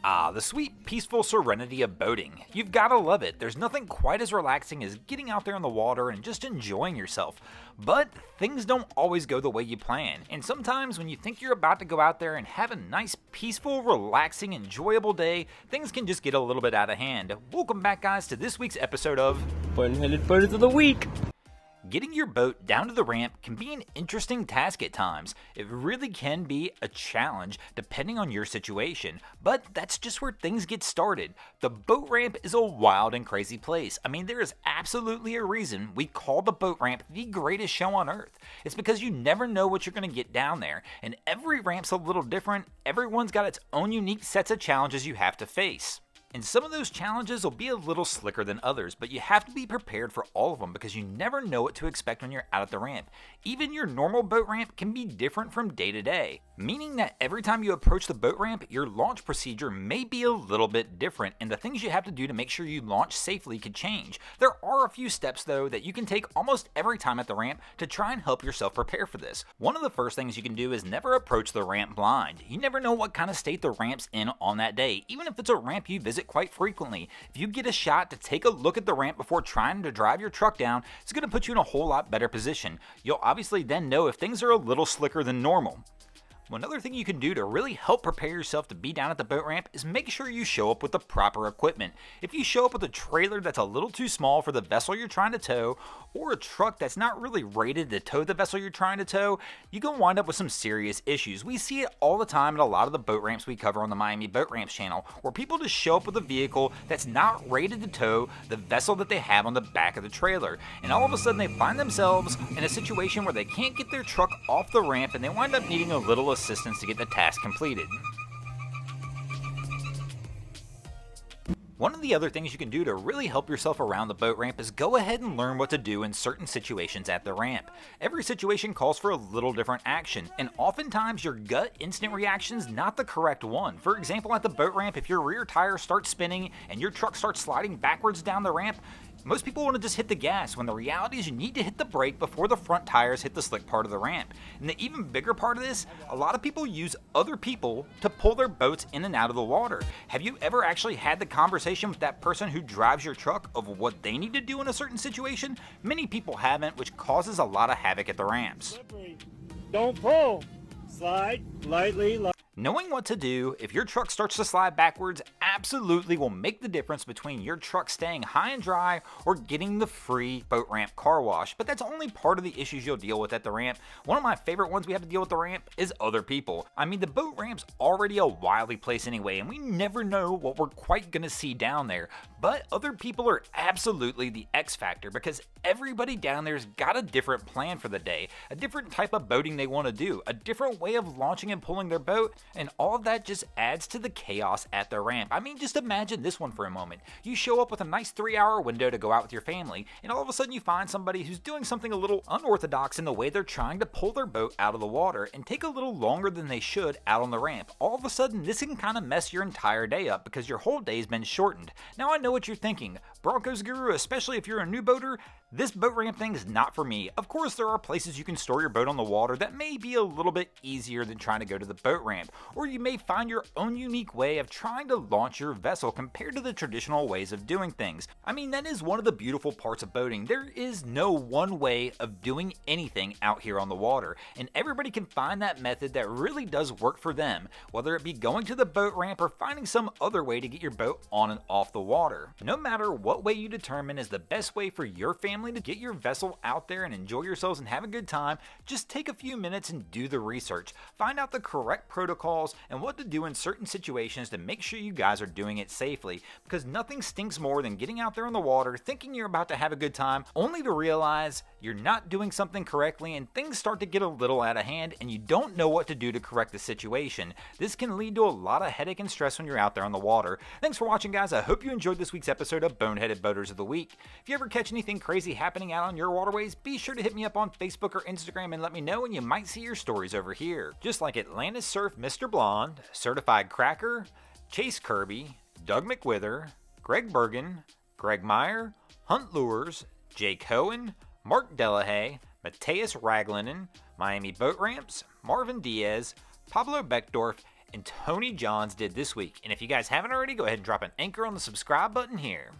Ah, the sweet, peaceful serenity of boating. You've gotta love it. There's nothing quite as relaxing as getting out there in the water and just enjoying yourself. But things don't always go the way you plan, and sometimes when you think you're about to go out there and have a nice, peaceful, relaxing, enjoyable day, things can just get a little bit out of hand. Welcome back, guys, to this week's episode of Boneheaded Boaters of the Week. Getting your boat down to the ramp can be an interesting task at times. It really can be a challenge depending on your situation, but that's just where things get started. The boat ramp is a wild and crazy place. I mean, there is absolutely a reason we call the boat ramp the greatest show on earth. It's because you never know what you're going to get down there, and every ramp's a little different. Everyone's got its own unique sets of challenges you have to face. And some of those challenges will be a little slicker than others, but you have to be prepared for all of them because you never know what to expect when you're out at the ramp. Even your normal boat ramp can be different from day to day, meaning that every time you approach the boat ramp, your launch procedure may be a little bit different, and the things you have to do to make sure you launch safely could change. There are a few steps, though, that you can take almost every time at the ramp to try and help yourself prepare for this. One of the first things you can do is never approach the ramp blind. You never know what kind of state the ramp's in on that day, even if it's a ramp you visit quite frequently. If you get a shot to take a look at the ramp before trying to drive your truck down, it's going to put you in a whole lot better position. You'll obviously then know if things are a little slicker than normal. Another thing you can do to really help prepare yourself to be down at the boat ramp is make sure you show up with the proper equipment. If you show up with a trailer that's a little too small for the vessel you're trying to tow, or a truck that's not really rated to tow the vessel you're trying to tow, you can wind up with some serious issues. We see it all the time at a lot of the boat ramps we cover on the Miami Boat Ramps channel, where people just show up with a vehicle that's not rated to tow the vessel that they have on the back of the trailer, and all of a sudden they find themselves in a situation where they can't get their truck off the ramp and they wind up needing a little assistance to get the task completed. One of the other things you can do to really help yourself around the boat ramp is go ahead and learn what to do in certain situations at the ramp. Every situation calls for a little different action, and oftentimes your gut instant reaction is not the correct one. For example, at the boat ramp, if your rear tire starts spinning and your truck starts sliding backwards down the ramp, most people want to just hit the gas, when the reality is you need to hit the brake before the front tires hit the slick part of the ramp. And the even bigger part of this, a lot of people use other people to pull their boats in and out of the water. Have you ever actually had the conversation with that person who drives your truck of what they need to do in a certain situation? Many people haven't, which causes a lot of havoc at the ramps. Don't pull. Slide lightly. Knowing what to do if your truck starts to slide backwards absolutely will make the difference between your truck staying high and dry or getting the free boat ramp car wash. But that's only part of the issues you'll deal with at the ramp. One of my favorite ones we have to deal with the ramp is other people. I mean, the boat ramp's already a wily place anyway, and we never know what we're quite gonna see down there. But other people are absolutely the X factor, because everybody down there's got a different plan for the day, a different type of boating they want to do, a different way of launching and pulling their boat, and all of that just adds to the chaos at the ramp. I mean, just imagine this one for a moment. You show up with a nice 3-hour window to go out with your family, and all of a sudden you find somebody who's doing something a little unorthodox in the way they're trying to pull their boat out of the water and take a little longer than they should out on the ramp. All of a sudden, this can kind of mess your entire day up because your whole day's been shortened. Now I know what you're thinking. Broncos Guru, especially if you're a new boater, this boat ramp thing is not for me. Of course, there are places you can store your boat on the water that may be a little bit easier than trying to go to the boat ramp, or you may find your own unique way of trying to launch your vessel compared to the traditional ways of doing things. I mean, that is one of the beautiful parts of boating. There is no one way of doing anything out here on the water, and everybody can find that method that really does work for them, whether it be going to the boat ramp or finding some other way to get your boat on and off the water. No matter what way you determine is the best way for your family to get your vessel out there and enjoy yourselves and have a good time, just take a few minutes and do the research. Find out the correct protocols and what to do in certain situations to make sure you guys are doing it safely, because nothing stinks more than getting out there on the water thinking you're about to have a good time only to realize you're not doing something correctly and things start to get a little out of hand and you don't know what to do to correct the situation. This can lead to a lot of headache and stress when you're out there on the water. Thanks for watching, guys. I hope you enjoyed this week's episode of Boneheaded Boaters of the Week. If you ever catch anything crazy happening out on your waterways, be sure to hit me up on Facebook or Instagram and let me know, and you might see your stories over here. Just like Atlantis Surf Mr. Blonde, Certified Cracker, Chase Kirby, Doug McWither, Greg Bergen, Greg Meyer, Hunt Lures, Jay Cohen, Mark Delahaye, Mateus Raglinen, Miami Boat Ramps, Marvin Diaz, Pablo Beckdorf, and Tony Johns did this week. And if you guys haven't already, go ahead and drop an anchor on the subscribe button here.